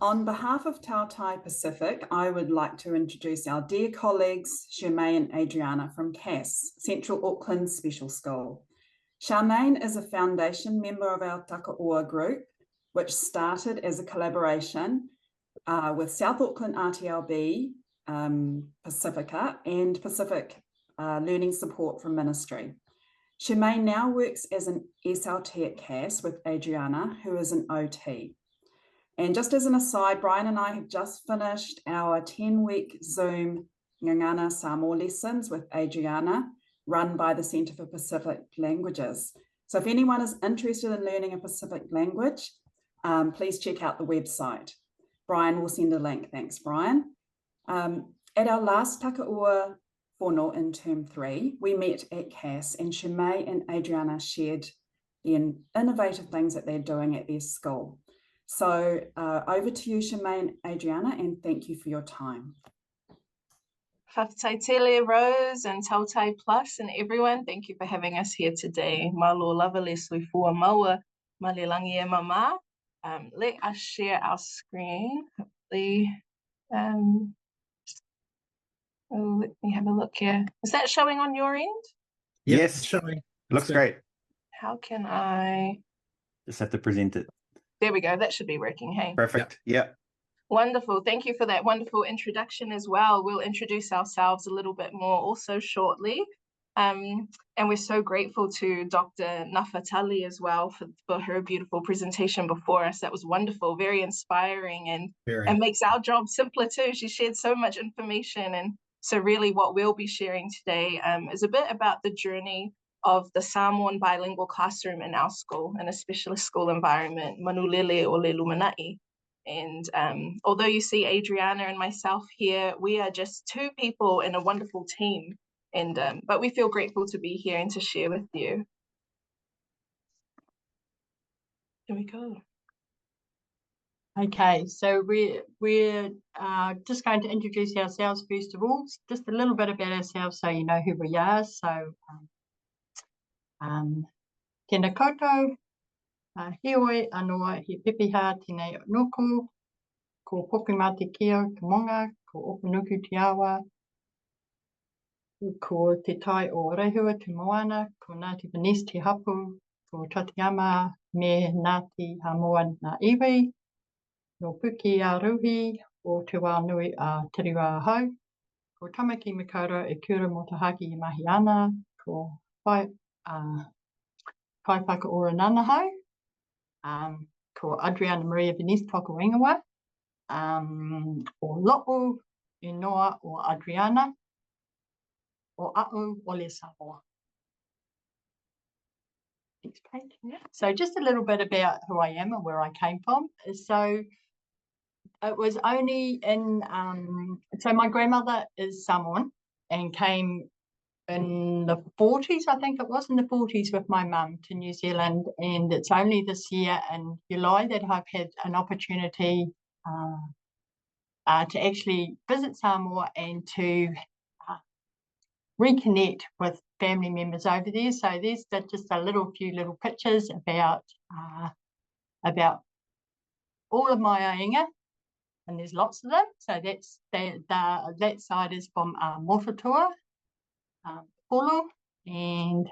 On behalf of Tautai Pacific, I would like to introduce our dear colleagues, Chermei and Adriana from CAS, Central Auckland Specialist School. Charmaine is a foundation member of our Takaoa group, which started as a collaboration with South Auckland RTLB, Pacifica, and Pacific Learning Support from Ministry. Chermei now works as an SLT at CAS with Adriana, who is an OT. And just as an aside, Brian and I have just finished our 10-week Zoom Ngangana Samoa lessons with Adriana, run by the Centre for Pacific Languages. So if anyone is interested in learning a Pacific language, please check out the website. Brian will send a link. Thanks, Brian. At our last Takaoa Fono in Term 3, we met at CAS, and Chermei and Adriana shared the innovative things that they're doing at their school. So over to you, Chermei and Adriana, and thank you for your time. Whakataitele, Rose, and Tautai Plus, and everyone, thank you for having us here today. Malo lava le soifua maua, malilangi e mama. Let us share our screen. Hopefully, let me have a look here. Is that showing on your end? Yes, showing. Looks great. How can I? Just have to present it. There we go. That should be working. Hey. Perfect. Yeah. Wonderful. Thank you for that wonderful introduction as well. We'll introduce ourselves a little bit more also shortly. And we're so grateful to Dr. Nafatali as well for her beautiful presentation before us. That was wonderful, very inspiring, and makes our job simpler too. She shared so much information. And so really what we'll be sharing today is a bit about the journey of the Samoan bilingual classroom in our school, in a specialist school environment, Manulele or Le Lumina'i. And although you see Adriana and myself here, we are just two people in a wonderful team. And but we feel grateful to be here and to share with you. Here we go. Okay, so we're just going to introduce ourselves first of all, just a little bit about ourselves so you know who we are. So tēnā koutou, heoi anoa he pepeha tēnei noko, ko poki mā te keo te monga, ko opunuku te awa, ko te tai o Rehua te moana, ko Ngāti van Nes te hapu, ko Tatiama me Ngāti Hamoa ngā iwi, no Puki a Ruhi o te wānui a Tiriwa Hau, ko Tamaki Makaura e kura mo te haki i mahi ana, ko Kai Whakaora Nanahau, ko Adriana Maria van Nes toko ingoa, o Lo'o e noa o Adriana, o A'u o le Samoa. Next page. Yeah. So just a little bit about who I am and where I came from. So it was only in, so my grandmother is Samoan and came in the 40s, I think it was in the 40s with my mum to New Zealand, and it's only this year in July that I've had an opportunity to actually visit Samoa and to reconnect with family members over there. So there's just a few little pictures about all of my ainga, and there's lots of them. So that side is from Motutua, Polo, and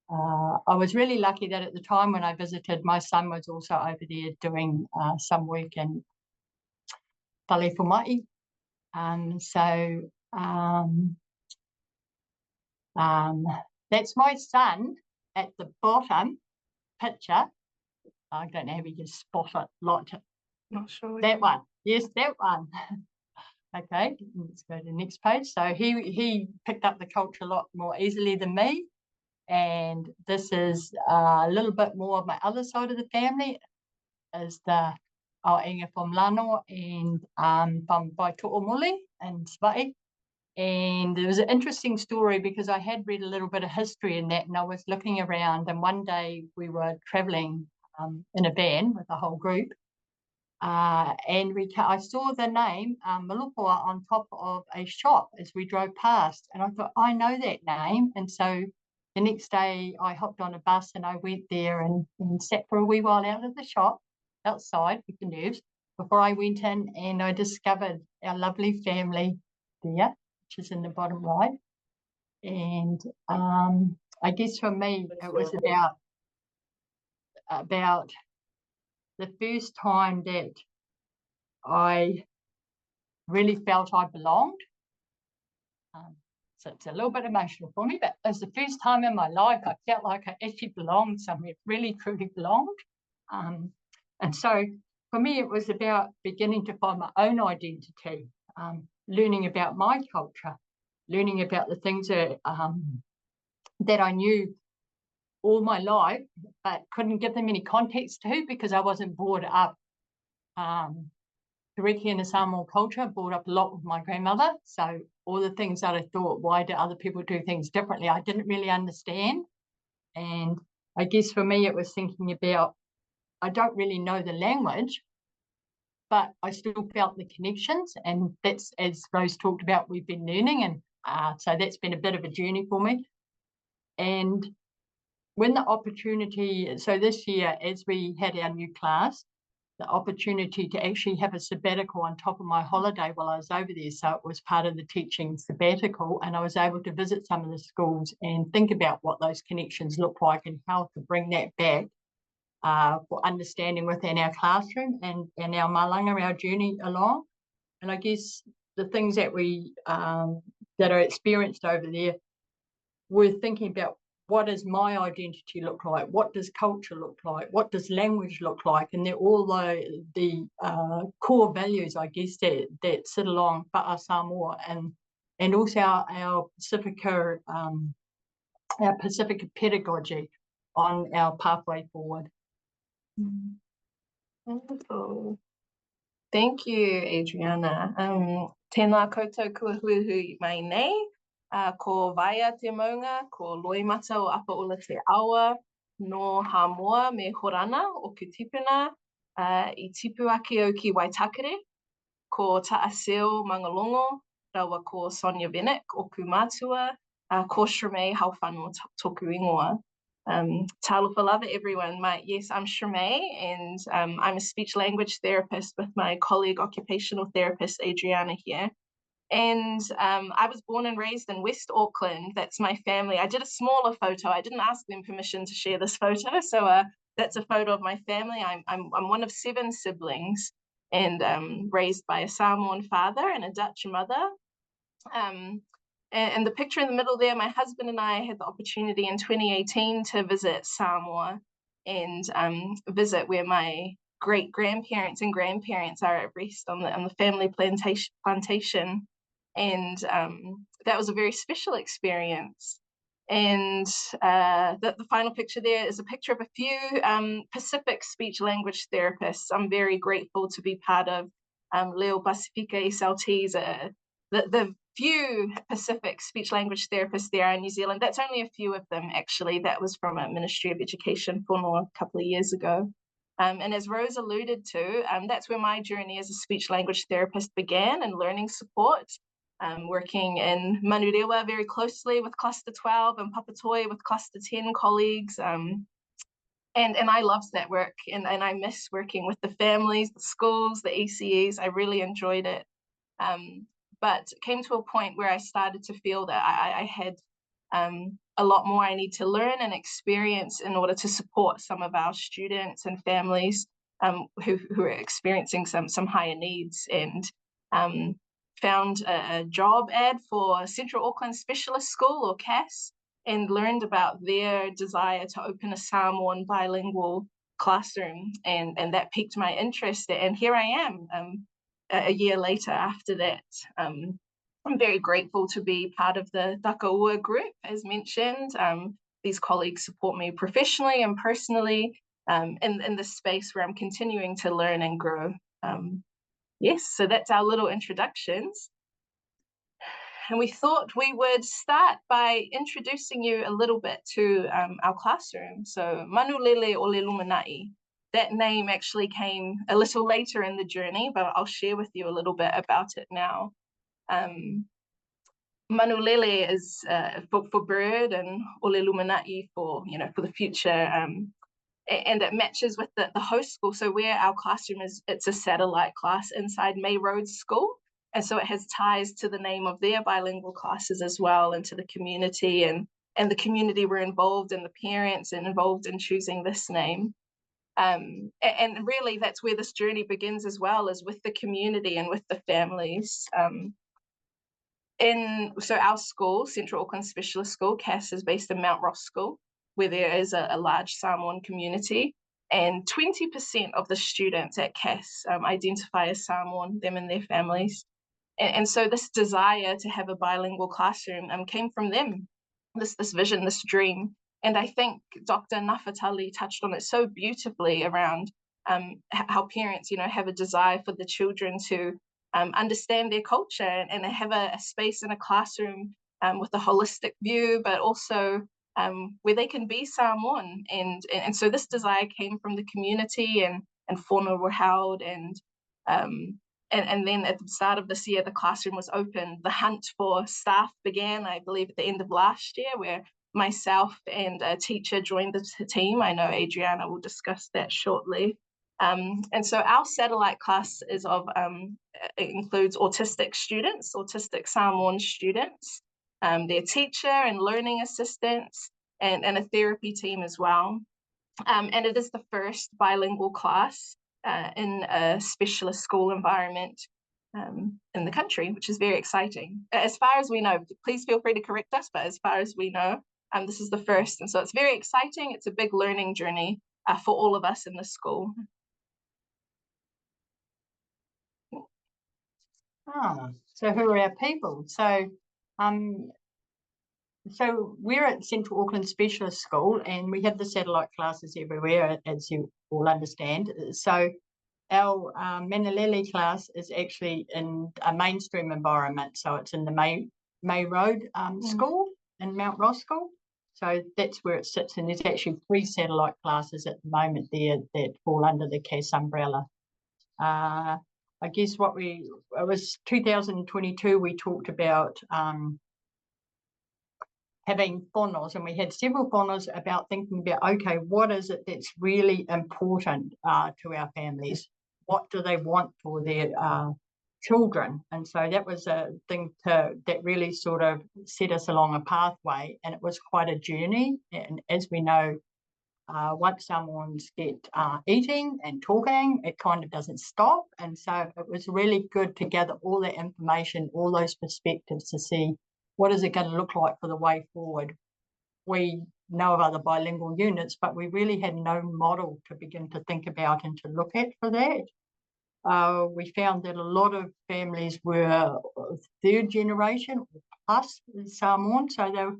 I was really lucky that at the time when I visited, my son was also over there doing some work in Palefomai. So that's my son at the bottom picture. I don't know if you can spot it, Not sure. That one. Yes, that one. Okay, let's go to the next page. So he picked up the culture a lot more easily than me. And this is a little bit more of my other side of the family, is the Aoinga from Lano and from by To'omuli and Sva'i. And there was an interesting story because I had read a little bit of history in that, and I was looking around, and one day we were traveling in a van with the whole group, and I saw the name Malupua on top of a shop as we drove past, and I thought, I know that name. And so the next day I hopped on a bus and I went there and sat for a wee while out of the shop outside with the nerves, before I went in, and I discovered our lovely family there, which is in the bottom right. And I guess for me, it was about the first time that I really felt I belonged. So it's a little bit emotional for me, but it was the first time in my life I felt like I actually belonged somewhere, really, truly belonged. And so for me, it was about beginning to find my own identity, learning about my culture, learning about the things that I knew all my life, but couldn't give them any context to because I wasn't brought up directly in the Samoan culture, brought up a lot with my grandmother. So all the things that I thought, why do other people do things differently? I didn't really understand. And I guess for me, it was thinking about, I don't really know the language, but I still felt the connections. And that's, as Rose talked about, we've been learning. And so that's been a bit of a journey for me. And when the opportunity, so this year, as we had our new class, the opportunity to actually have a sabbatical on top of my holiday while I was over there. So it was part of the teaching sabbatical, and I was able to visit some of the schools and think about what those connections look like and how to bring that back for understanding within our classroom and our malanga, our journey along. And I guess the things that we that I experienced over there were thinking about, what does my identity look like? What does culture look like? What does language look like? And they're all the core values, I guess, that sit along Pa'a Samoa and also our Pacifica pedagogy on our pathway forward. Wonderful. Thank you, Adriana. Tēnā koutou kua huihui mai nei. Ko Vaia te maunga, ko Loimata o Apaula te awa, no Hamoa me Horana o Kutipuna, I tipu ake o ki Waitakere, ko Taaseo Mangalongo, rawa ko Sonia Venek o Kumatua, ko Chermei Haufano toku ingoa. Talofa lava everyone. Yes, I'm Chermei, and I'm a speech language therapist with my colleague occupational therapist Adriana here. And I was born and raised in West Auckland. That's my family. I did a smaller photo. I didn't ask them permission to share this photo. So that's a photo of my family. I'm one of 7 siblings, and raised by a Samoan father and a Dutch mother. And the picture in the middle there, my husband and I had the opportunity in 2018 to visit Samoa and visit where my great-grandparents and grandparents are at rest on the family plantation. And that was a very special experience. And the final picture there is a picture of a few Pacific speech language therapists. I'm very grateful to be part of Leo Pacifica SLT's, the few Pacific speech language therapists there in New Zealand. That's only a few of them, actually. That was from a Ministry of Education, Fono, a couple of years ago. And as Rose alluded to, that's where my journey as a speech language therapist began, in learning support, working in Manulele very closely with Cluster 12 and Papatoi with Cluster 10 colleagues. And I loved that work, and I miss working with the families, the schools, the ECEs. I really enjoyed it. But it came to a point where I started to feel that I had a lot more I need to learn and experience in order to support some of our students and families who are experiencing some higher needs, and found a job ad for Central Auckland Specialist School, or CAS, and learned about their desire to open a Samoan bilingual classroom, and that piqued my interest, and here I am a year later after that. I'm very grateful to be part of the Takaua group, as mentioned. These colleagues support me professionally and personally in this space where I'm continuing to learn and grow. Yes, so that's our little introductions. And we thought we would start by introducing you a little bit to our classroom. So Manulele o le Lumina'i. That name actually came a little later in the journey, but I'll share with you a little bit about it now. Manulele is for bird, and o le Lumina'i for the future and it matches with the host school. So where our classroom is, it's a satellite class inside May Road School. And so it has ties to the name of their bilingual classes as well, and to the community, and the community were involved, and the parents and involved in choosing this name. And really that's where this journey begins as well, is with the community and with the families. So our school, Central Auckland Specialist School, CAS, is based in Mount Ross School, where there is a large Samoan community, and 20% of the students at CAS identify as Samoan, them and their families. And so this desire to have a bilingual classroom came from them, this vision, this dream. And I think Dr. Nafatali touched on it so beautifully around how parents, have a desire for the children to understand their culture and have a space in a classroom with a holistic view, but also where they can be Samoan. And so this desire came from the community, and Fono were held, and then at the start of this year, the classroom was open. The hunt for staff began, I believe, at the end of last year, where myself and a teacher joined the team. I know Adriana will discuss that shortly. And so our satellite class is it includes autistic students, autistic Samoan students, their teacher and learning assistants, and a therapy team as well. And it is the first bilingual class in a specialist school environment in the country, which is very exciting. As far as we know, please feel free to correct us, but as far as we know, this is the first. And so it's very exciting. It's a big learning journey for all of us in the school. So who are our people? So we're at Central Auckland Specialist School, and we have the satellite classes everywhere, as you all understand. So our Manulele class is actually in a mainstream environment. So it's in the May Road School in Mount Ross School. So that's where it sits, and there's actually 3 satellite classes at the moment there that fall under the CAS umbrella. I guess it was 2022, we talked about having Fonos, and we had several Fonos about thinking about, okay, what is it that's really important to our families? What do they want for their children? And so that was a thing that really sort of set us along a pathway, and it was quite a journey. And as we know, once someone's get eating and talking, it kind of doesn't stop. And so it was really good to gather all that information, all those perspectives, to see what is it going to look like for the way forward. We know of other bilingual units, but we really had no model to begin to think about and to look at for that. We found that a lot of families were 3rd generation or plus Samoan, so they were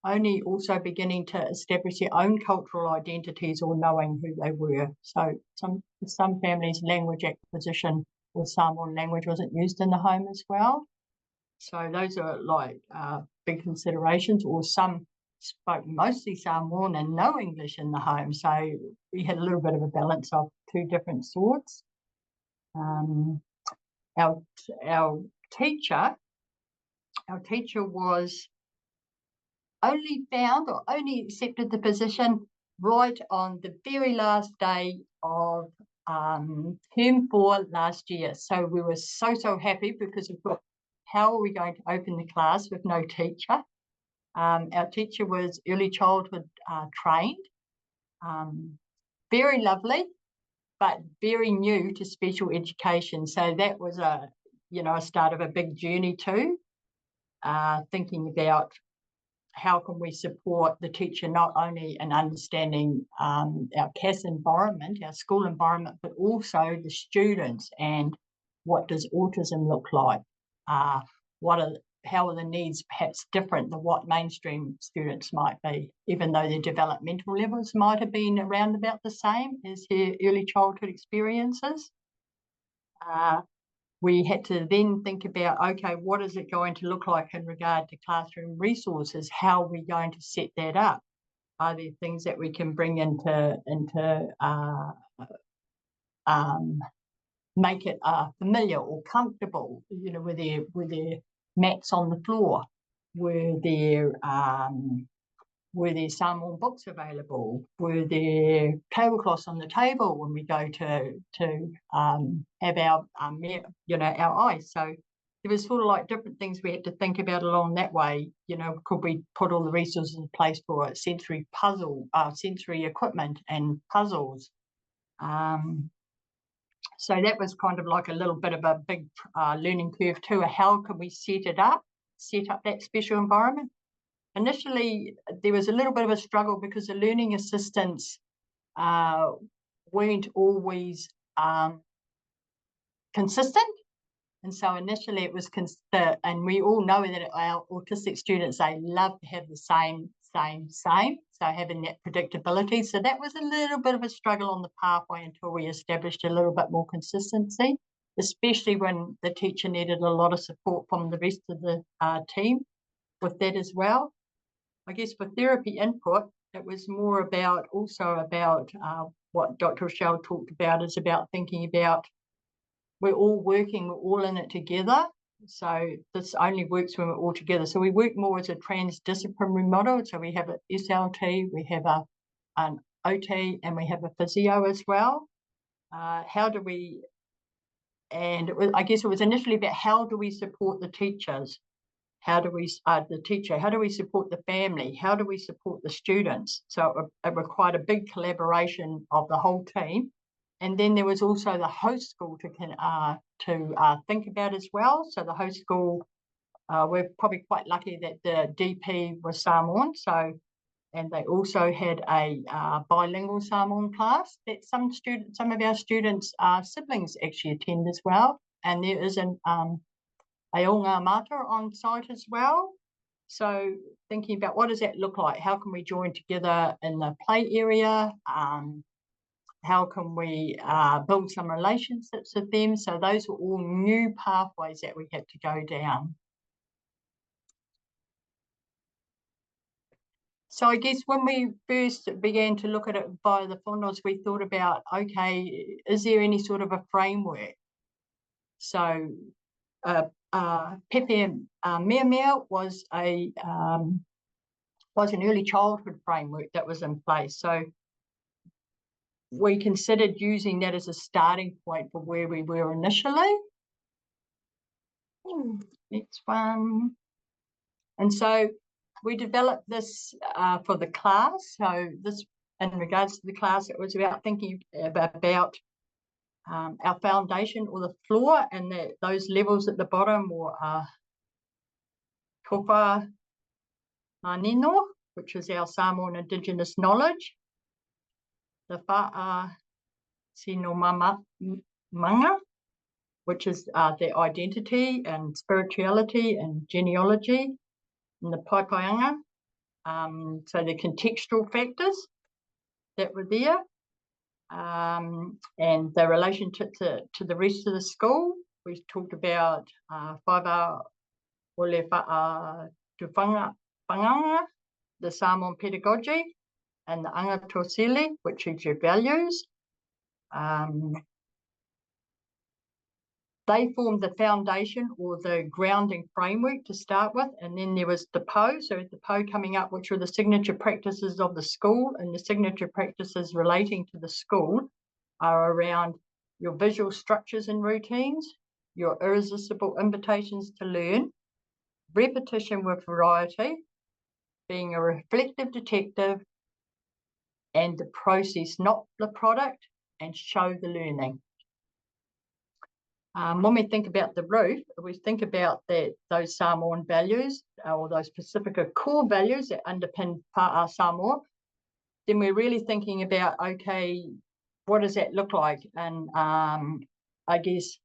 only also beginning to establish their own cultural identities or knowing who they were. So some families, language acquisition or Samoan language wasn't used in the home as well. So those are like big considerations. Or some spoke mostly Samoan and no English in the home. So we had a little bit of a balance of 2 different sorts. Our teacher was only accepted the position right on the very last day of term 4 last year. So we were so happy, because we thought, how are we going to open the class with no teacher? Our teacher was early childhood trained, very lovely, but very new to special education. So that was a start of a big journey too, thinking about how can we support the teacher not only in understanding our CAS environment, our school environment, but also the students, and what does autism look like? How are the needs perhaps different than what mainstream students might be, even though their developmental levels might have been around about the same as their early childhood experiences. We had to then think about, okay, what is it going to look like in regard to classroom resources? How are we going to set that up? Are there things that we can bring into make it familiar or comfortable? Were there mats on the floor? Were there Were there Samoan books available? Were there tablecloths on the table when we go to have our our eyes? So there was sort of like different things we had to think about along that way. Could we put all the resources in place for sensory equipment and puzzles? So that was kind of like a little bit of a big learning curve too. How can we set up that special environment? Initially, there was a little bit of a struggle because the learning assistants weren't always consistent. And so initially it was, and we all know that our autistic students, they love to have the same. So having that predictability. So that was a little bit of a struggle on the pathway until we established a little bit more consistency, especially when the teacher needed a lot of support from the rest of the team with that as well. I guess for therapy input, it was more about what Dr. Rochelle talked about, is about thinking about we're all working, we're all in it together. So this only works when we're all together. So we work more as a transdisciplinary model. So we have an SLT, we have an OT, and we have a physio as well. I guess it was initially about how do we support the teachers? How do we support the family? How do we support the students? So it required a big collaboration of the whole team. And then there was also the host school to think about as well. So the host school, we're probably quite lucky that the DP was Samoan. And they also had a bilingual Samoan class that some of our students' siblings actually attend as well. And there is an Aonga Mata on site as well. So thinking about what does that look like? How can we join together in the play area? How can we build some relationships with them? So those were all new pathways that we had to go down. So I guess when we first began to look at it via the Fonos, we thought about, okay, is there any sort of a framework? So Pepe Mea Mea was an early childhood framework that was in place. So we considered using that as a starting point for where we were initially. Next one. And so we developed this for the class. So this, in regards to the class, it was about thinking about our foundation or the floor, and those levels at the bottom were Topa Manino, which is our Samoan Indigenous knowledge. The Fa'a Sino Manga, which is their identity and spirituality and genealogy, and the Paipaianga, so the contextual factors that were there, and the relationship to the rest of the school. We talked about Whaiva Ole Fa'a Tufanga, the Samoan pedagogy, and the anga tosili, which is your values. They formed the foundation or the grounding framework to start with, and then there was the PO, so the PO coming up, which were the signature practices of the school, and the signature practices relating to the school are around your visual structures and routines, your irresistible invitations to learn, repetition with variety, being a reflective detective, and the process, not the product, and show the learning. When we think about the roof, we think about those Samoan values, or those Pacifica core values that underpin Pa'a Samoa, then we're really thinking about, okay, what does that look like? And I guess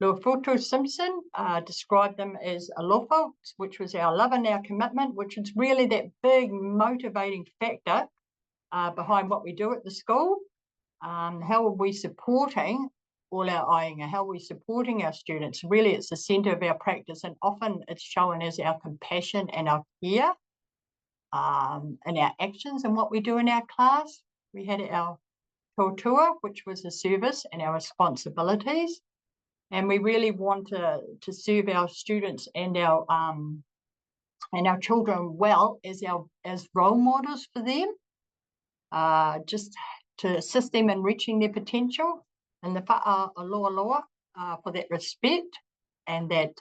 Luafutu Simpson described them as alofa, which was our love and our commitment, which is really that big motivating factor behind what we do at the school. How are we supporting all our ainga? How are we supporting our students? Really, it's the centre of our practice, and often it's shown as our compassion and our care and our actions and what we do in our class. We had our tautua, which was a service, and our responsibilities. And we really want to serve our students and our and our children well as role models for them, just to assist them in reaching their potential, and the fa'a aloha loa for that respect and that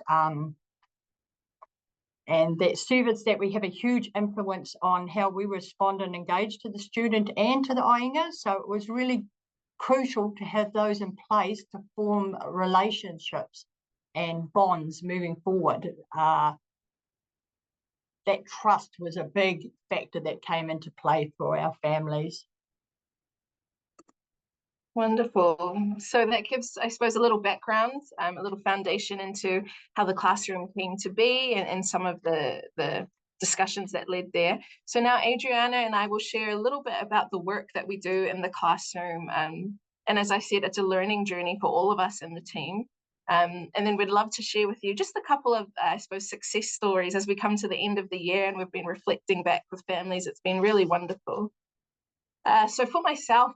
service, that we have a huge influence on how we respond and engage to the student and to the ainga. So it was really crucial to have those in place to form relationships and bonds moving forward. That trust was a big factor that came into play for our families. Wonderful. So that gives, I suppose, a little background, a little foundation into how the classroom came to be and some of the discussions that led there. So now Adriana and I will share a little bit about the work that we do in the classroom. And as I said, it's a learning journey for all of us in the team. And then we'd love to share with you just a couple of, I suppose, success stories as we come to the end of the year and we've been reflecting back with families. It's been really wonderful. So for myself,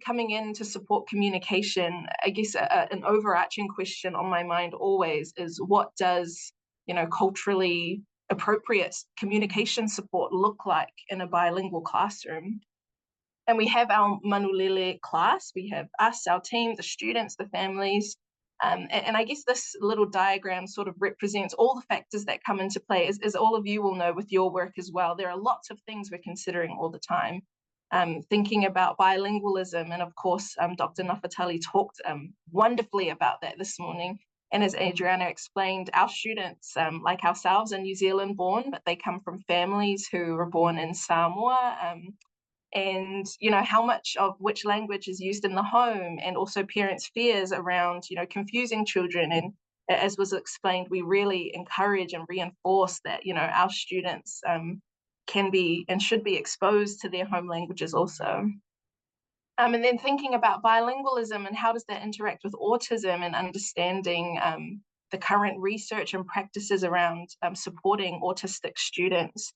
coming in to support communication, I guess an overarching question on my mind always is, what does, culturally appropriate communication support look like in a bilingual classroom? And we have our Manulele class, we have us, our team, the students, the families, and I guess this little diagram sort of represents all the factors that come into play, as all of you will know with your work as well. There are lots of things we're considering all the time. Thinking about bilingualism, and of course, Dr. Nafatali talked wonderfully about that this morning. And as Adriana explained, our students, like ourselves, are New Zealand born, but they come from families who were born in Samoa. And, how much of which language is used in the home, and also parents' fears around, confusing children. And as was explained, we really encourage and reinforce that, our students can be and should be exposed to their home languages also. And then thinking about bilingualism and how does that interact with autism, and understanding the current research and practices around supporting autistic students.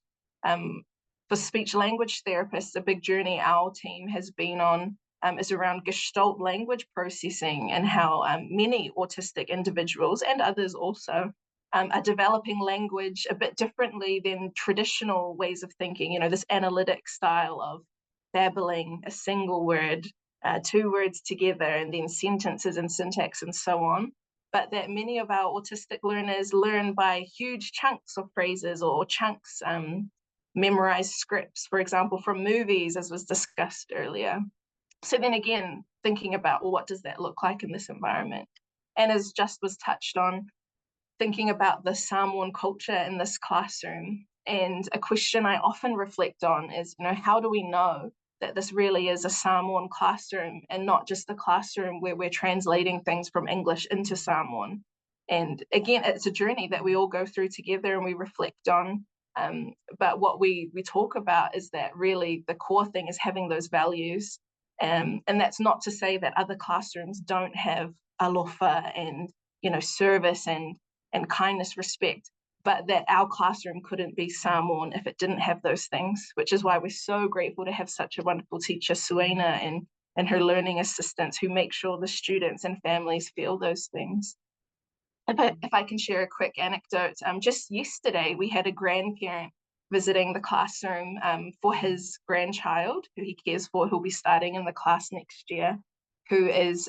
For speech language therapists, a big journey our team has been on is around Gestalt language processing, and how many autistic individuals and others also are developing language a bit differently than traditional ways of thinking, this analytic style of babbling a single word, two words together, and then sentences and syntax and so on. But that many of our autistic learners learn by huge chunks of phrases or chunks, memorized scripts, for example, from movies, as was discussed earlier. So then again, thinking about, well, what does that look like in this environment? And as just was touched on, thinking about the Samoan culture in this classroom. And a question I often reflect on is, how do we know that this really is a Samoan classroom and not just a classroom where we're translating things from English into Samoan? And again, it's a journey that we all go through together and we reflect on. But what we talk about is that really the core thing is having those values. And that's not to say that other classrooms don't have alofa and, service and kindness, respect, but that our classroom couldn't be Samoan if it didn't have those things, which is why we're so grateful to have such a wonderful teacher, Suena, and her learning assistants who make sure the students and families feel those things. If I can share a quick anecdote, just yesterday we had a grandparent visiting the classroom for his grandchild, who he cares for, who'll be starting in the class next year, who is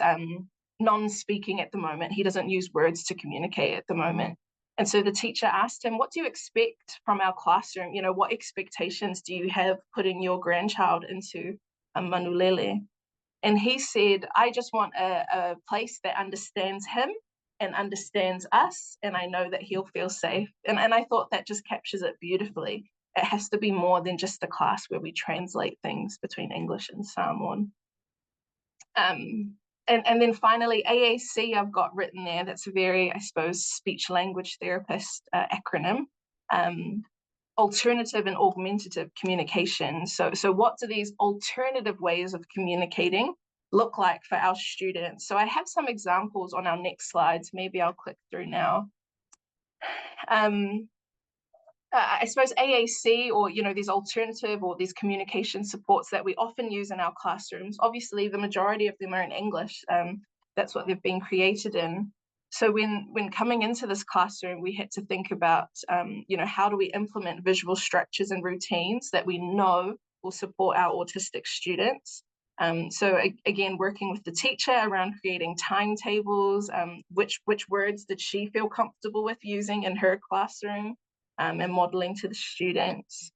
non-speaking at the moment. He doesn't use words to communicate at the moment. And so the teacher asked him, what do you expect from our classroom? What expectations do you have putting your grandchild into Manulele? And he said, I just want a place that understands him and understands us, and I know that he'll feel safe. And I thought that just captures it beautifully. It has to be more than just a class where we translate things between English and Samoan. And then finally, AAC I've got written there. That's a very, I suppose, speech language therapist acronym. Alternative and augmentative communication. So what do these alternative ways of communicating look like for our students? So I have some examples on our next slides. Maybe I'll click through now. I suppose AAC, or these alternative or these communication supports that we often use in our classrooms. Obviously, the majority of them are in English. That's what they've been created in. So when coming into this classroom, we had to think about, how do we implement visual structures and routines that we know will support our autistic students. So again, working with the teacher around creating timetables, which words did she feel comfortable with using in her classroom, and modeling to the students.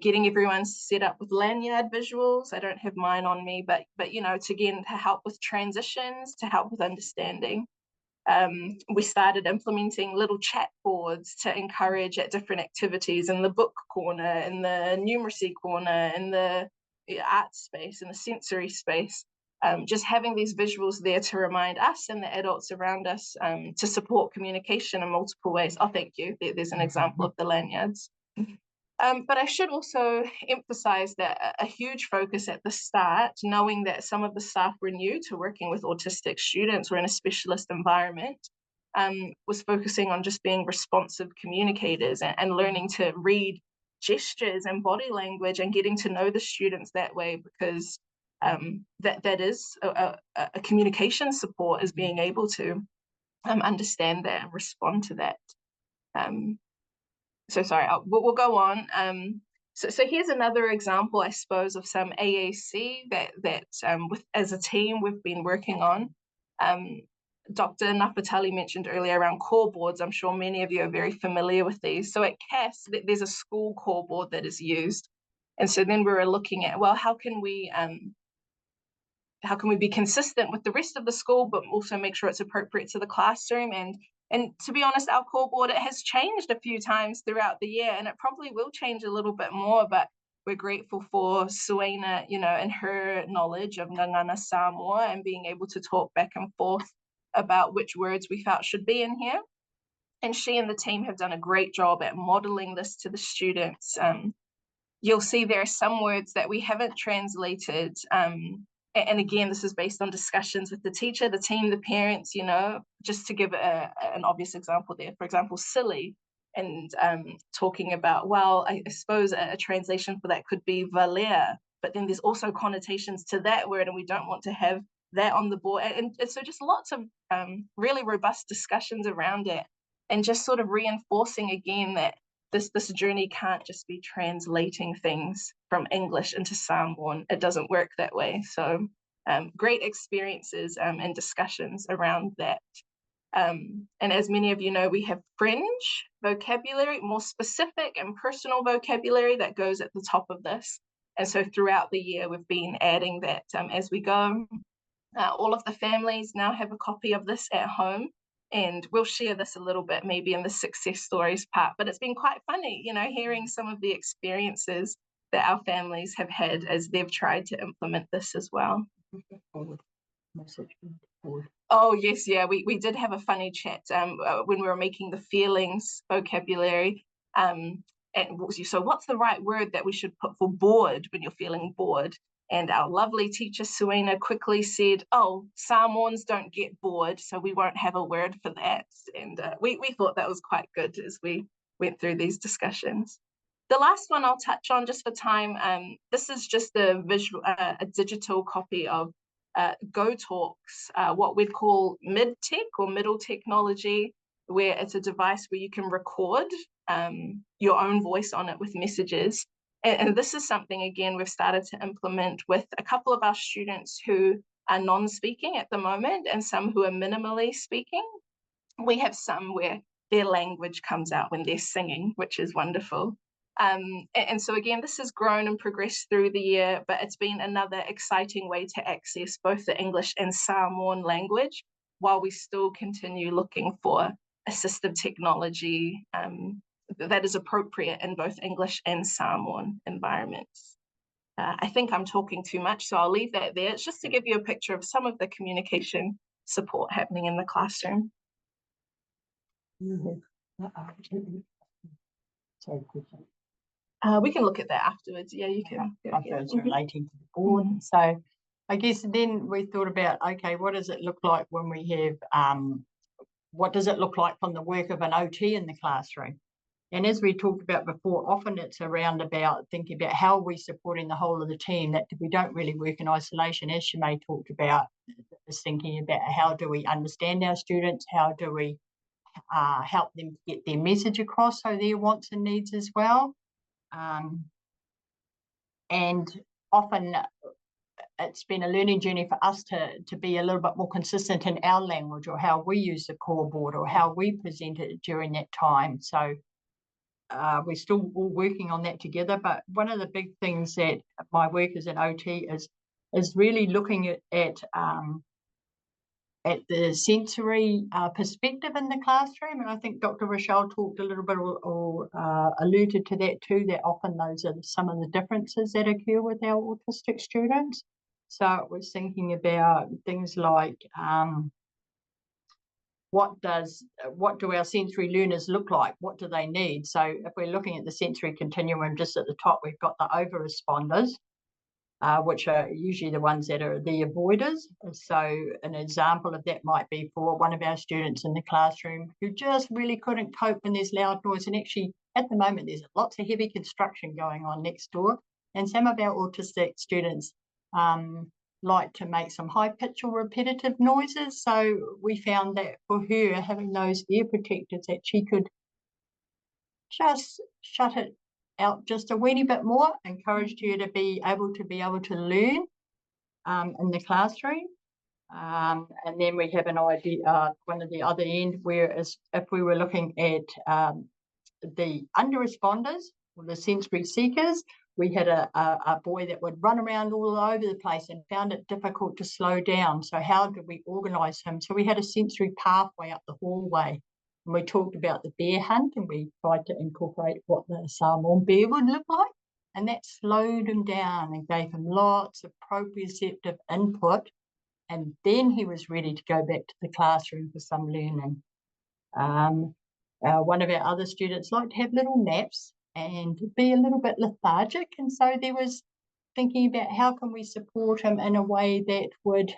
Getting everyone set up with lanyard visuals. I don't have mine on me, but to help with transitions, to help with understanding. We started implementing little chat boards to encourage at different activities in the book corner, in the numeracy corner, in the art space, in the sensory space. Just having these visuals there to remind us and the adults around us to support communication in multiple ways. Oh, thank you. There's an example of the lanyards. But I should also emphasize that a huge focus at the start, knowing that some of the staff were new to working with autistic students or in a specialist environment, was focusing on just being responsive communicators and learning to read gestures and body language and getting to know the students that way, because that is a communication support, is being able to understand that and respond to that. So sorry, we'll go on. So here's another example, I suppose, of some AAC that as a team we've been working on. Dr. Nafatali mentioned earlier around core boards. I'm sure many of you are very familiar with these. So at CAS, there's a school core board that is used. And so then we were looking at, well, how can we be consistent with the rest of the school, but also make sure it's appropriate to the classroom? And to be honest, our core board, it has changed a few times throughout the year, and it probably will change a little bit more, but we're grateful for Suena, and her knowledge of Ngangana Samoa and being able to talk back and forth about which words we felt should be in here. And she and the team have done a great job at modeling this to the students. You'll see there are some words that we haven't translated. And again, this is based on discussions with the teacher, the team, the parents, just to give an obvious example there. For example, silly, and talking about, well, I suppose a translation for that could be valer, but then there's also connotations to that word, and we don't want to have that on the board. And so just lots of really robust discussions around it, and just sort of reinforcing again that this journey can't just be translating things from English into Samoan. It doesn't work that way. So great experiences and discussions around that. And as many of you know, we have fringe vocabulary, more specific and personal vocabulary that goes at the top of this. And so throughout the year, we've been adding that as we go. All of the families now have a copy of this at home. And we'll share this a little bit maybe in the success stories part, but it's been quite funny, hearing some of the experiences that our families have had as they've tried to implement this as well. Oh, yes, yeah, we did have a funny chat when we were making the feelings vocabulary. And so what's the right word that we should put for bored when you're feeling bored? And our lovely teacher, Suena, quickly said, oh, Samoans don't get bored, so we won't have a word for that. And we thought that was quite good as we went through these discussions. The last one I'll touch on just for time, this is just a digital copy of Go Talks, what we'd call mid-tech or middle technology, where it's a device where you can record your own voice on it with messages. And this is something, again, we've started to implement with a couple of our students who are non-speaking at the moment and some who are minimally speaking. We have some where their language comes out when they're singing, which is wonderful. And so, again, this has grown and progressed through the year, but it's been another exciting way to access both the English and Samoan language while we still continue looking for assistive technology that is appropriate in both English and Samoan environments. I think I'm talking too much, so I'll leave that there. It's just to give you a picture of some of the communication support happening in the classroom. We can look at that afterwards. Yeah, you can. It's relating to the board. So I guess then we thought about, okay, what does it look like when we have, what does it look like from the work of an OT in the classroom? And as we talked about before, often it's around about thinking about how are we supporting the whole of the team, that we don't really work in isolation, as Chermei talked about, is thinking about how do we understand our students, how do we help them get their message across, so their wants and needs as well. And often it's been a learning journey for us to be a little bit more consistent in our language, or how we use the core board, or how we present it during that time. So we're still all working on that together. But one of the big things that my work as an OT is really looking at the sensory perspective in the classroom. And I think Dr. Rochelle talked a little bit or alluded to that too, that often those are some of the differences that occur with our autistic students. So it was thinking about things like what do our sensory learners look like? What do they need? So if we're looking at the sensory continuum, just at the top, we've got the over responders, which are usually the ones that are the avoiders. So an example of that might be for one of our students in the classroom who just really couldn't cope when there's loud noise. And actually, at the moment, there's lots of heavy construction going on next door. And some of our autistic students like to make some high-pitched or repetitive noises. So we found that for her, having those ear protectors, that she could just shut it out just a weeny bit more, encouraged her to be able to learn in the classroom. And then we have an idea, one of the other end, whereas if we were looking at the under responders or the sensory seekers, we had a boy that would run around all over the place and found it difficult to slow down. So how did we organise him? So we had a sensory pathway up the hallway. And we talked about the bear hunt, and we tried to incorporate what the Samoan bear would look like. And that slowed him down and gave him lots of proprioceptive input. And then he was ready to go back to the classroom for some learning. One of our other students liked to have little naps and be a little bit lethargic. And so there was thinking about how can we support him in a way that would,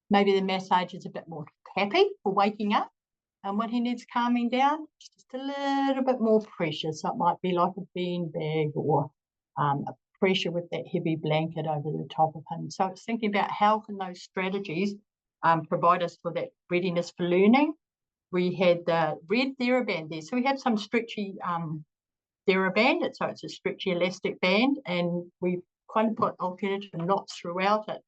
maybe the massage is a bit more happy for waking up. And when he needs calming down, just a little bit more pressure. So it might be like a bean bag or a pressure with that heavy blanket over the top of him. So it's thinking about how can those strategies provide us for that readiness for learning. We had the red TheraBand there. So we have some stretchy TheraBand. So it's a stretchy elastic band, and we've kind of put alternative knots throughout it.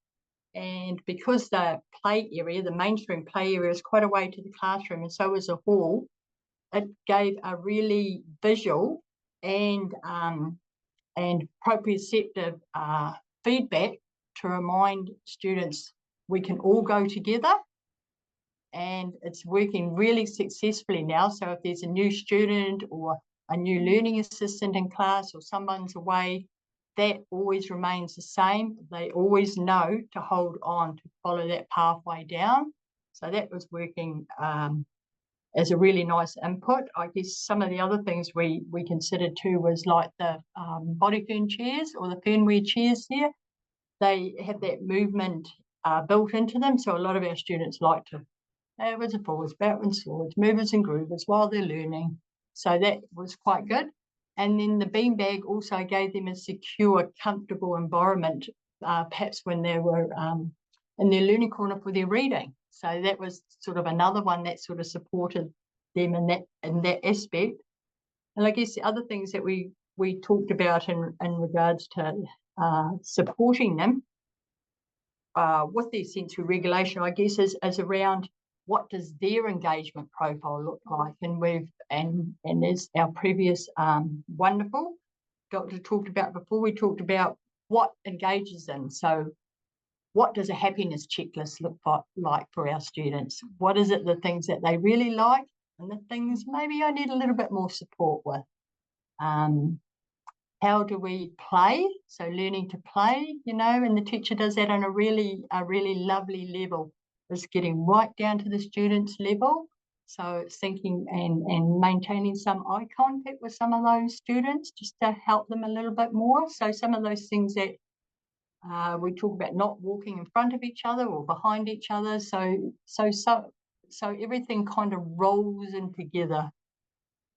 And because the play area, the mainstream play area, is quite a way to the classroom, and so is the hall, it gave a really visual and proprioceptive feedback to remind students we can all go together. And it's working really successfully now. So if there's a new student or a new learning assistant in class, or someone's away, that always remains the same. They always know to hold on, to follow that pathway down. So that was working as a really nice input. I guess some of the other things we considered too was like the body fern chairs, or the fernware chairs there. They have that movement built into them. So a lot of our students like to backwards and forwards, backwards and forwards, movers and groovers while they're learning. So that was quite good. And then the beanbag also gave them a secure, comfortable environment, perhaps when they were in their learning corner for their reading. So that was sort of another one that sort of supported them in that aspect. And I guess the other things that we talked about in regards to supporting them with their sensory regulation, I guess, is around what does their engagement profile look like. And as our previous wonderful doctor talked about before, we talked about what engages them. So what does a happiness checklist look like for our students? What is it, the things that they really like, and the things maybe I need a little bit more support with? How do we play? So learning to play, and the teacher does that on a really lovely level. It's getting right down to the student's level. So it's thinking and maintaining some eye contact with some of those students just to help them a little bit more. So some of those things that we talk about, not walking in front of each other or behind each other. So everything kind of rolls in together.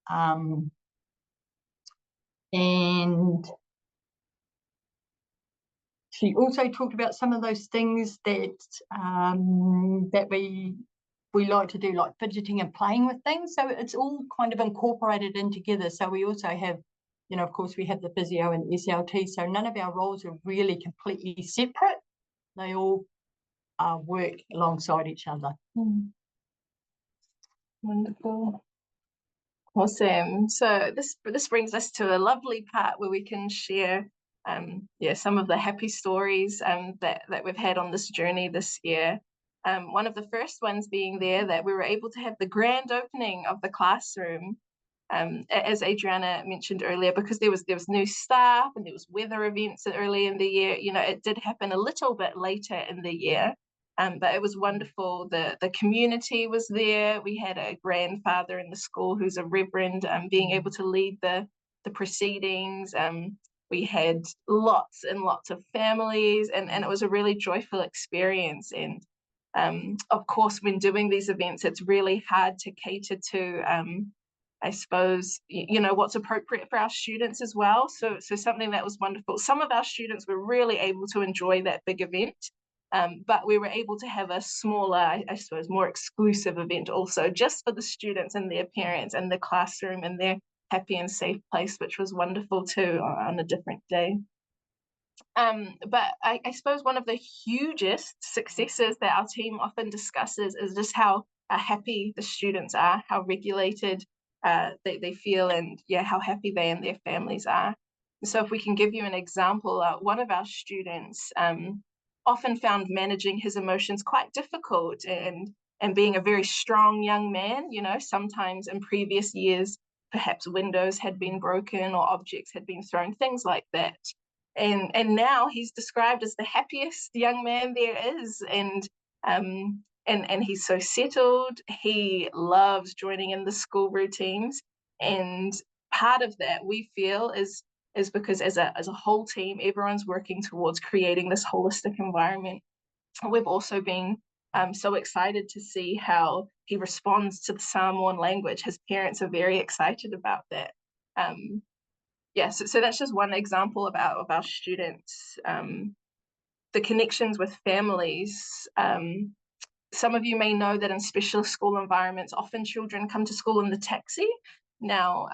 And she also talked about some of those things that that we like to do, like fidgeting and playing with things. So it's all kind of incorporated in together. So we also have, you know, of course, we have the physio and SLT. So none of our roles are really completely separate. They all work alongside each other. Wonderful. Awesome. So this brings us to a lovely part where we can share some of the happy stories that we've had on this journey this year. One of the first ones being there that we were able to have the grand opening of the classroom, as Adriana mentioned earlier, because there was new staff and there was weather events early in the year. You know, it did happen a little bit later in the year, but it was wonderful. The community was there. We had a grandfather in the school who's a reverend, being able to lead the proceedings. We had lots and lots of families, and it was a really joyful experience. And of course, when doing these events, it's really hard to cater to, I suppose, you know, what's appropriate for our students as well. So something that was wonderful. Some of our students were really able to enjoy that big event, but we were able to have a smaller, I suppose, more exclusive event also, just for the students and their parents and the classroom and their happy and safe place, which was wonderful too on a different day. But I suppose one of the hugest successes that our team often discusses is just how happy the students are, how regulated they feel, and how happy they and their families are. So if we can give you an example, one of our students often found managing his emotions quite difficult, and being a very strong young man, you know, sometimes in previous years, perhaps windows had been broken or objects had been thrown, things like that. And now he's described as the happiest young man there is, and he's so settled. He loves joining in the school routines, and part of that we feel is because as a whole team, everyone's working towards creating this holistic environment. We've also been so excited to see how he responds to the Samoan language. His parents are very excited about that. So that's just one example of our students. The connections with families. Some of you may know that in specialist school environments, often children come to school in the taxi. Now,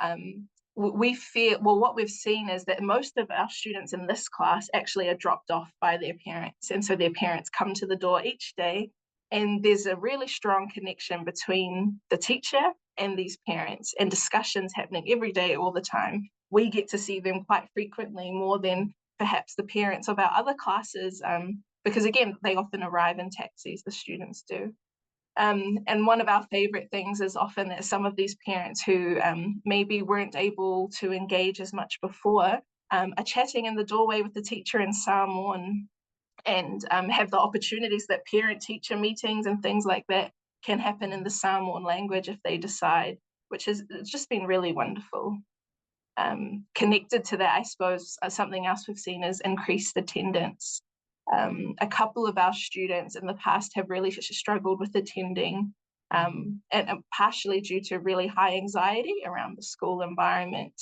we fear, well, what we've seen is that most of our students in this class actually are dropped off by their parents. And so their parents come to the door each day, and there's a really strong connection between the teacher and these parents, and discussions happening every day, all the time. We get to see them quite frequently, more than perhaps the parents of our other classes, because again, they often arrive in taxis, the students do. And one of our favorite things is often that some of these parents who maybe weren't able to engage as much before are chatting in the doorway with the teacher in Samoan, and have the opportunities that parent-teacher meetings and things like that can happen in the Samoan language if they decide, which has just been really wonderful. Connected to that, I suppose, something else we've seen is increased attendance. A couple of our students in the past have really struggled with attending, and partially due to really high anxiety around the school environment.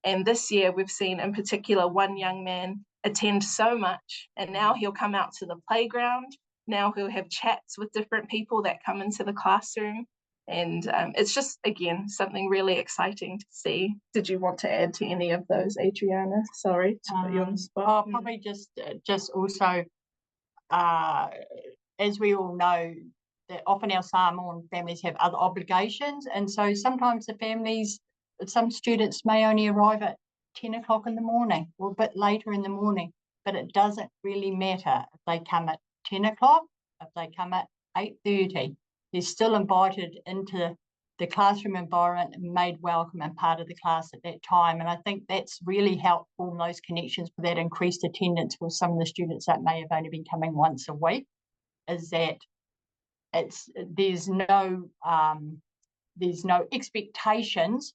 And this year we've seen in particular one young man attend so much, and now he'll come out to the playground. Now he'll have chats with different people that come into the classroom. And it's just, again, something really exciting to see. Did you want to add to any of those, Adriana? Sorry to put you on the spot. Probably just also, as we all know, that often our Samoan families have other obligations, and so sometimes the families, some students may only arrive at 10 o'clock in the morning or a bit later in the morning, but it doesn't really matter if they come at 10 o'clock, if they come at 8:30. They're still invited into the classroom environment and made welcome and part of the class at that time. And I think that's really helped form those connections with that increased attendance with some of the students that may have only been coming once a week, is that there's no expectations,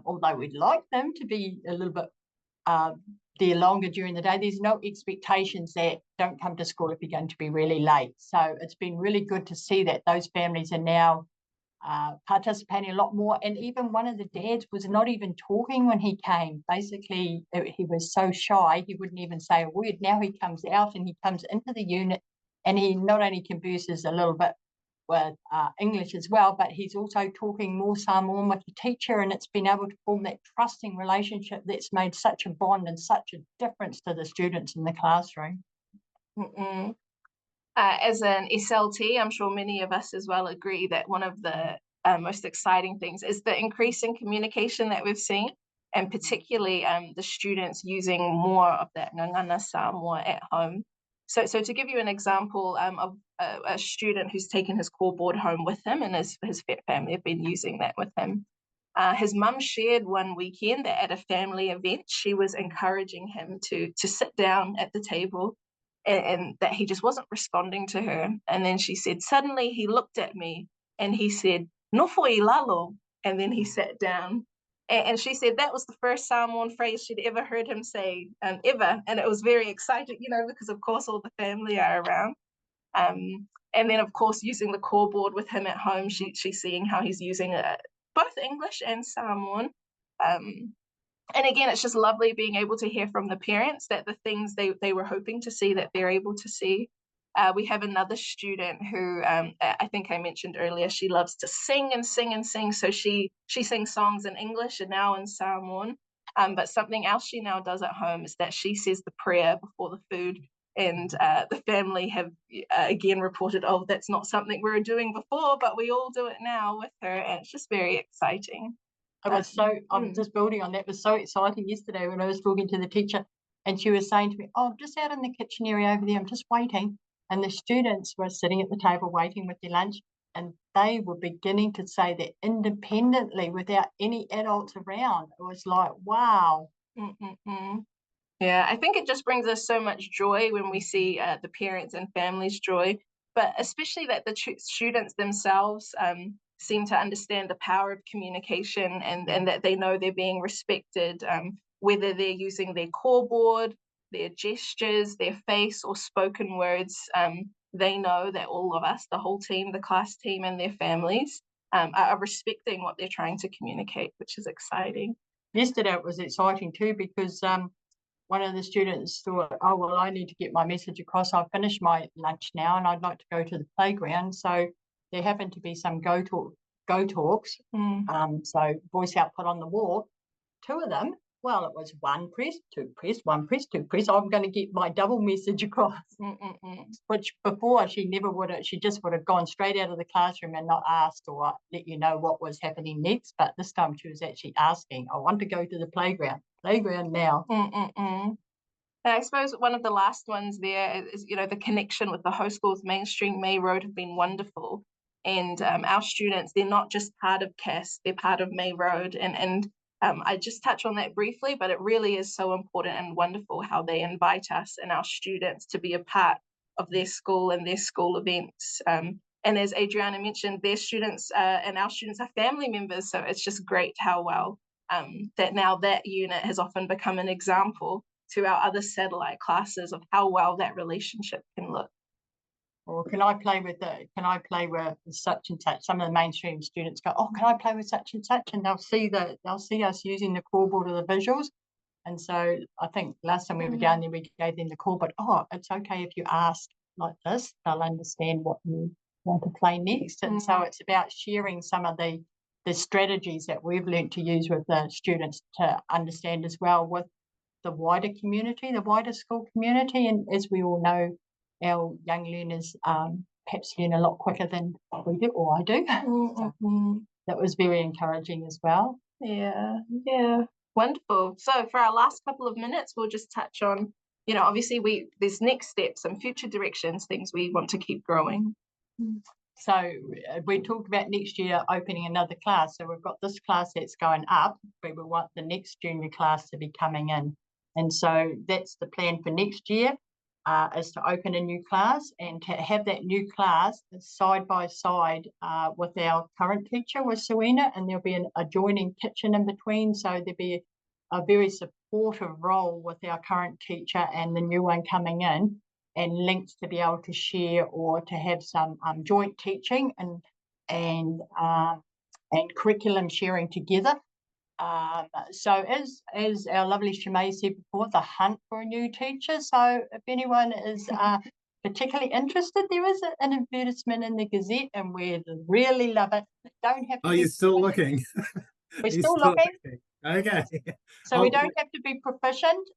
although we'd like them to be a little bit there longer during the day. There's no expectations that don't come to school if you're going to be really late. So it's been really good to see that those families are now participating a lot more. And even one of the dads was not even talking when he came. Basically, he was so shy, he wouldn't even say a word. Now he comes out and he comes into the unit, and he not only converses a little bit with English as well, but he's also talking more Samoan with the teacher, and it's been able to form that trusting relationship that's made such a bond and such a difference to the students in the classroom. As an SLT, I'm sure many of us as well agree that one of the most exciting things is the increase in communication that we've seen, and particularly the students using more of that ngangana Samoa at home. So to give you an example of a student who's taken his core board home with him, and his family have been using that with him. His mum shared one weekend that at a family event, she was encouraging him to sit down at the table, and that he just wasn't responding to her. And then she said, suddenly he looked at me and he said, "Nofo I lalo," and then he sat down. And she said that was the first Samoan phrase she'd ever heard him say, ever. And it was very exciting, because of course all the family are around. And then of course using the core board with him at home, she's seeing how he's using both English and Samoan. And again, it's just lovely being able to hear from the parents that the things they were hoping to see, that they're able to see. We have another student who I think I mentioned earlier, she loves to sing and sing and sing. So she sings songs in English and now in Samoan. But something else she now does at home is that she says the prayer before the food. And the family have again reported, oh, that's not something we were doing before, but we all do it now with her. And it's just very exciting. I'm just building on that. It was so exciting yesterday when I was talking to the teacher, and she was saying to me, "Oh, I'm just out in the kitchen area over there, I'm just waiting." And the students were sitting at the table waiting with their lunch, and they were beginning to say that independently without any adults around. It was like, wow. Yeah, I think it just brings us so much joy when we see the parents and families' joy, but especially that the students themselves seem to understand the power of communication, and that they know they're being respected, whether they're using their core board, their gestures, their face, or spoken words. They know that all of us, the whole team, the class team and their families, are respecting what they're trying to communicate, which is exciting. Yesterday it was exciting too, because one of the students thought, oh, well, I need to get my message across. I've finished my lunch now and I'd like to go to the playground. So there happened to be some go talks. So voice output on the wall. Two of them, well, it was one press, two press, one press, two press. I'm going to get my double message across. Which before she never would have, she just would have gone straight out of the classroom and not asked or let you know what was happening next. But this time she was actually asking, I want to go to the playground now. I suppose one of the last ones there is, the connection with the host schools, Mainstream, May Road, have been wonderful. And our students, they're not just part of CAS, they're part of May Road. And I just touch on that briefly, but it really is so important and wonderful how they invite us and our students to be a part of their school and their school events. And as Adriana mentioned, their students and our students are family members. So it's just great how well that now that unit has often become an example to our other satellite classes of how well that relationship can look. Or can I play with such and such? Some of the mainstream students go, oh, can I play with such and such? And they'll see us using the core board or the visuals. And so I think last time we were down there, we gave them the core board. Oh, it's okay if you ask like this. They'll understand what you want to play next. And so it's about sharing some of the strategies that we've learned to use with the students to understand as well with the wider community, the wider school community. And as we all know, our young learners perhaps learn a lot quicker than we do, or I do. So that was very encouraging as well. Yeah, wonderful. So for our last couple of minutes, we'll just touch on, obviously there's next steps, some future directions, things we want to keep growing. So we talked about next year opening another class. So we've got this class that's going up, but we want the next junior class to be coming in. And so that's the plan for next year. Is to open a new class and to have that new class side by side with our current teacher, with Suina, and there'll be an adjoining kitchen in between. So there'll be a very supportive role with our current teacher and the new one coming in, and links to be able to share or to have some joint teaching. and curriculum sharing together. So as our lovely Chermei said before, the hunt for a new teacher. So if anyone is particularly interested, there is an advertisement in the Gazette, and we'd really love it. Don't have to. Oh, you're still looking. We're still looking. Okay. So we don't have to be proficient,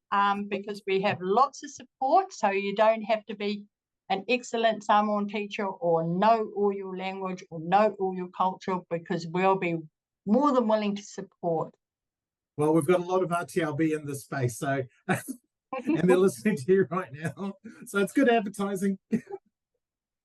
because we have lots of support. So you don't have to be an excellent Samoan teacher or know all your language or know all your culture, because we'll be more than willing to support. Well, we've got a lot of RTLB in this space, so and they're listening to you right now. So it's good advertising.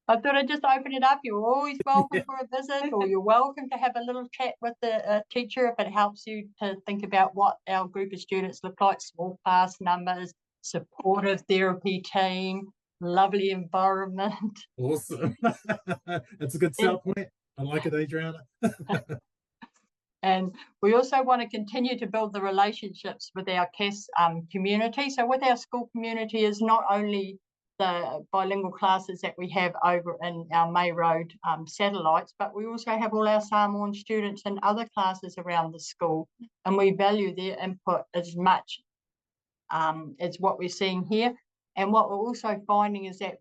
I thought I'd just open it up. You're always welcome for a visit, or you're welcome to have a little chat with the teacher if it helps you to think about what our group of students look like. Small class numbers, supportive therapy team, lovely environment. Awesome. That's a good sell point. I like it, Adriana. And we also want to continue to build the relationships with our CAS community. So with our school community is not only the bilingual classes that we have over in our May Road satellites, but we also have all our Samoan students in other classes around the school, and we value their input as much as what we're seeing here. And what we're also finding is that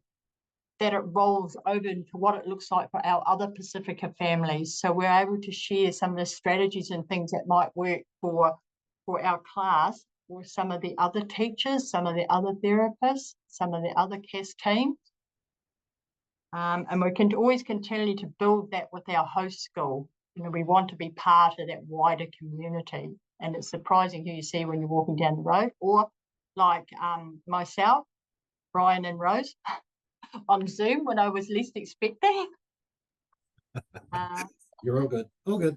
it rolls over into what it looks like for our other Pacifica families. So we're able to share some of the strategies and things that might work for our class, or some of the other teachers, some of the other therapists, some of the other CAS teams. And we can always continue to build that with our host school. You know, we want to be part of that wider community. And it's surprising who you see when you're walking down the road, or like myself, Brian and Rose, on Zoom when I was least expecting. You're all good. All good.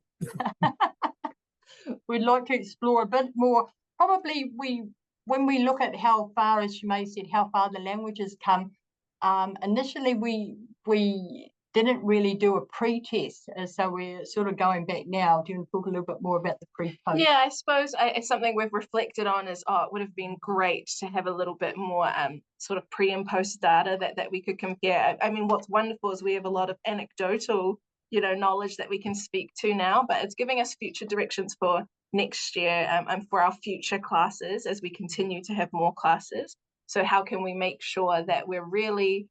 We'd like to explore a bit more. Probably when we look at how far, as Chermei said, how far the languages come, initially we didn't really do a pre-test, so we're sort of going back now. Do you want to talk a little bit more about the pre-post? Yeah, I suppose it's something we've reflected on is, it would have been great to have a little bit more sort of pre and post data that we could compare. I mean, what's wonderful is we have a lot of anecdotal, knowledge that we can speak to now, but it's giving us future directions for next year and for our future classes as we continue to have more classes. So how can we make sure that we're really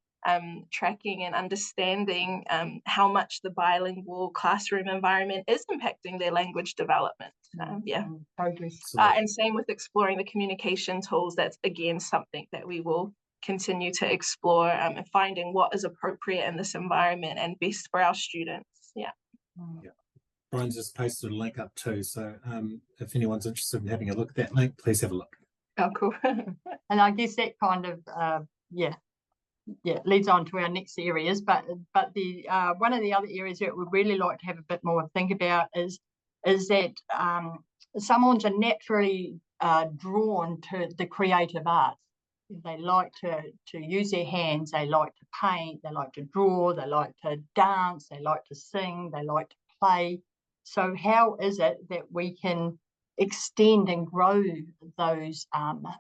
tracking and understanding how much the bilingual classroom environment is impacting their language development. And same with exploring the communication tools. That's again something that we will continue to explore and finding what is appropriate in this environment and best for our students. Brian's just posted a link up too, so if anyone's interested in having a look at that link, please have a look. Oh, cool. And I guess that kind of leads on to our next areas, but the one of the other areas that we'd really like to have a bit more think about is that Samoans are naturally drawn to the creative arts. They like to use their hands, they like to paint, they like to draw, they like to dance, they like to sing, they like to play. So how is it that we can extend and grow those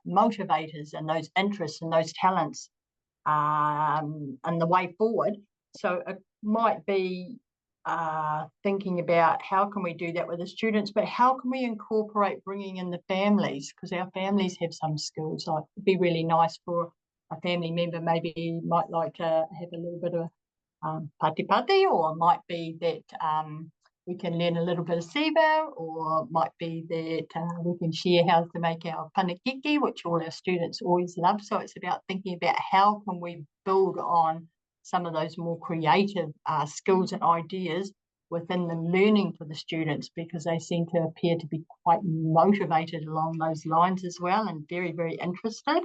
motivators and those interests and those talents and the way forward? So it might be thinking about how can we do that with the students, but how can we incorporate bringing in the families, because our families have some skills. Like it'd be really nice for a family member, maybe might like to have a little bit of pati, or it might be that we can learn a little bit of Siva, or it might be that we can share how to make our panakiki, which all our students always love. So it's about thinking about how can we build on some of those more creative skills and ideas within the learning for the students, because they seem to appear to be quite motivated along those lines as well, and very, very interested.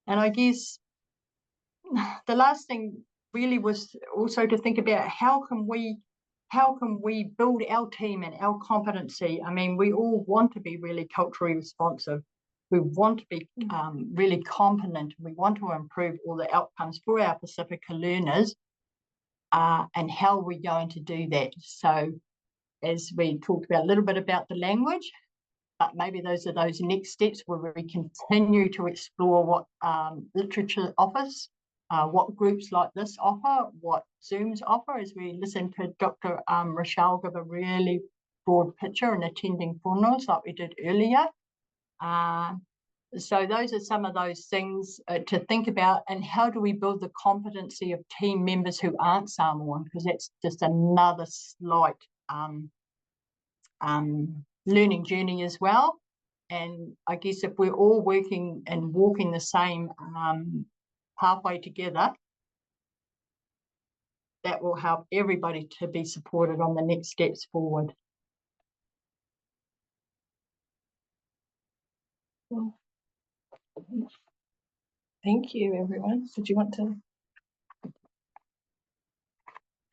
And I guess the last thing really was also to think about how can we build our team and our competency. I mean, we all want to be really culturally responsive. We want to be really competent. We want to improve all the outcomes for our Pacifica learners. And how are we going to do that? So as we talked about a little bit about the language, but maybe those are those next steps where we continue to explore what literature offers what groups like this offer, what Zooms offer, as we listen to Dr. Rochelle give a really broad picture and attending Fonos like we did earlier. So those are some of those things to think about, and how do we build the competency of team members who aren't Samoan, because that's just another slight learning journey as well. And I guess if we're all working and walking the same pathway together, that will help everybody to be supported on the next steps forward. Thank you, everyone. Did you want to?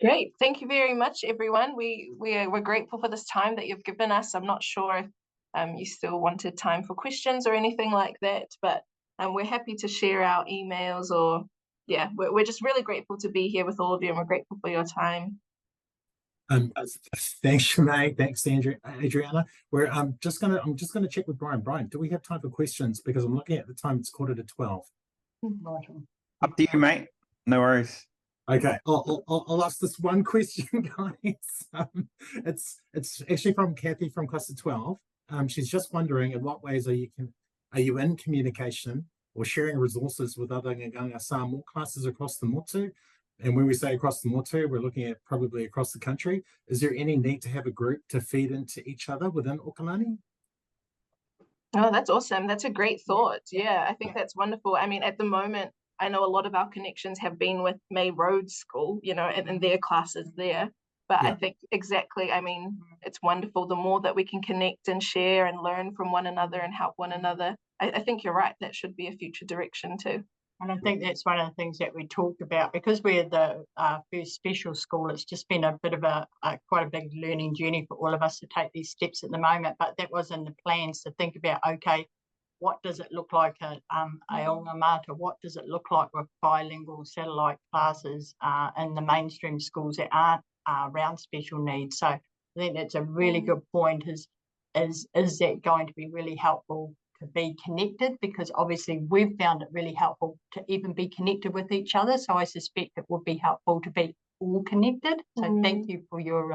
Great. Thank you very much, everyone. We're grateful for this time that you've given us. I'm not sure if you still wanted time for questions or anything like that, but we're happy to share our emails, or yeah, we're just really grateful to be here with all of you, and we're grateful for your time. Thanks, Chermei. Thanks, Adriana. I'm just gonna check with Brian. Brian, do we have time for questions? Because I'm looking at the time; it's 11:45. Up to you, mate. No worries. Okay, I'll ask this one question, guys. It's actually from Kathy from Cluster 12. She's just wondering, in what ways are you in communication or sharing resources with other Nganga Samoa classes across the motu? And when we say across the motu, we're looking at probably across the country. Is there any need to have a group to feed into each other within Okalani? Oh, that's awesome. That's a great thought. Yeah, I think that's wonderful. I mean, at the moment, I know a lot of our connections have been with May Road School, you know, and their classes there. But I think exactly, I mean, it's wonderful. The more that we can connect and share and learn from one another and help one another, I think you're right. That should be a future direction too. And I think that's one of the things that we talked about, because we're the first special school. It's just been a bit of quite a big learning journey for all of us to take these steps at the moment. But that was in the plans to think about, okay, what does it look like at Aongamata? What does it look like with bilingual satellite classes in the mainstream schools that aren't around special needs? So I think that's a really good point. Is that going to be really helpful to be connected? Because obviously we've found it really helpful to even be connected with each other. So I suspect it would be helpful to be all connected. So thank you for your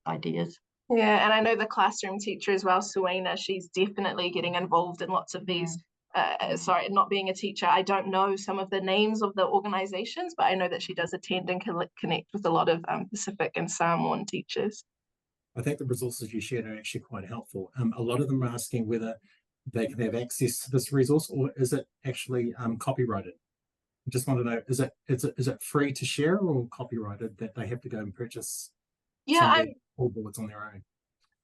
ideas. Yeah, and I know the classroom teacher as well, Suena, she's definitely getting involved in lots of these. Sorry, not being a teacher, I don't know some of the names of the organizations, but I know that she does attend and connect with a lot of Pacific and Samoan teachers. I think the resources you shared are actually quite helpful. A lot of them are asking whether they can have access to this resource, or is it actually copyrighted? I just want to know, is it free to share or copyrighted that they have to go and purchase? Yeah, boards on their own.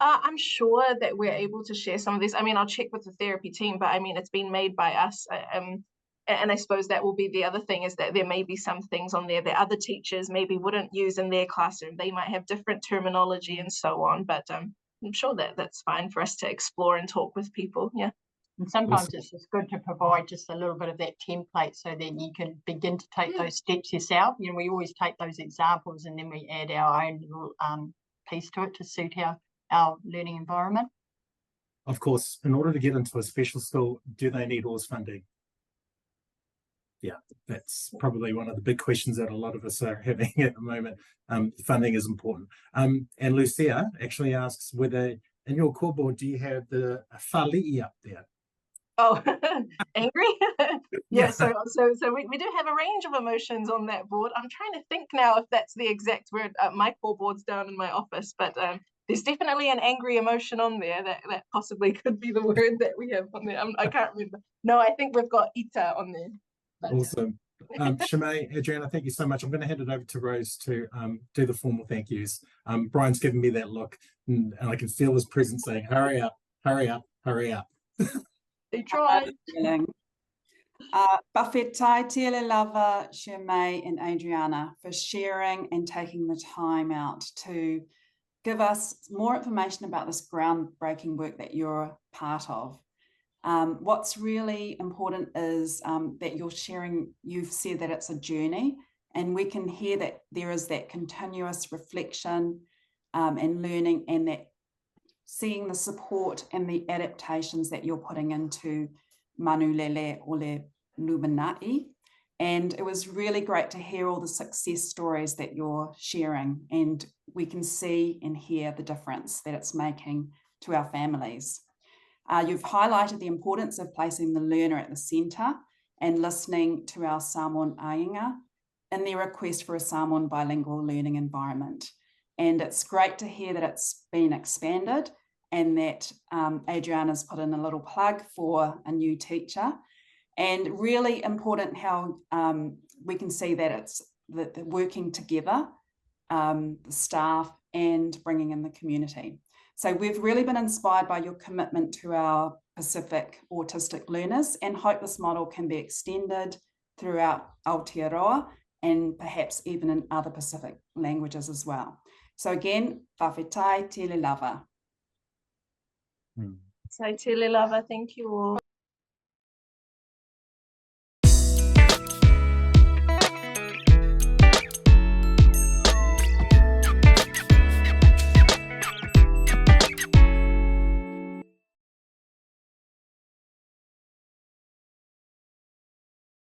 I'm sure that we're able to share some of this. I mean, I'll check with the therapy team, but I mean, it's been made by us. And I suppose that will be the other thing, is that there may be some things on there that other teachers maybe wouldn't use in their classroom. They might have different terminology and so on, but I'm sure that that's fine for us to explore and talk with people. Yeah. And sometimes it's just good to provide just a little bit of that template so that you can begin to take those steps yourself. You know, we always take those examples and then we add our own little piece to it to suit our learning environment. Of course, in order to get into a special school, do they need ORS funding? Yeah, that's probably one of the big questions that a lot of us are having at the moment. Funding is important. And Lucia actually asks whether in your core board, do you have the whali'i up there? Oh, angry? Yeah, so we do have a range of emotions on that board. I'm trying to think now if that's the exact word. My core board's down in my office, but there's definitely an angry emotion on there that possibly could be the word that we have on there. I can't remember. No, I think we've got ita on there. But, awesome. Chermei, Adriana, thank you so much. I'm going to hand it over to Rose to do the formal thank yous. Brian's giving me that look, and I can feel his presence saying, hurry up, hurry up, hurry up. They tried. Bawhetai tele lava, Chermei and Adriana, for sharing and taking the time out to give us more information about this groundbreaking work that you're part of. What's really important is that you're sharing, you've said that it's a journey, and we can hear that there is that continuous reflection and learning, and that seeing the support and the adaptations that you're putting into Manulele or Lumina'i. And it was really great to hear all the success stories that you're sharing, and we can see and hear the difference that it's making to our families. You've highlighted the importance of placing the learner at the centre and listening to our Samoan ainga in their request for a Samoan bilingual learning environment. And it's great to hear that it's been expanded and that Adriana's put in a little plug for a new teacher. And really important how we can see that it's working together, the staff and bringing in the community. So we've really been inspired by your commitment to our Pacific autistic learners and hope this model can be extended throughout Aotearoa and perhaps even in other Pacific languages as well. So again, whawhetai tele lava. So tele lava, thank you all.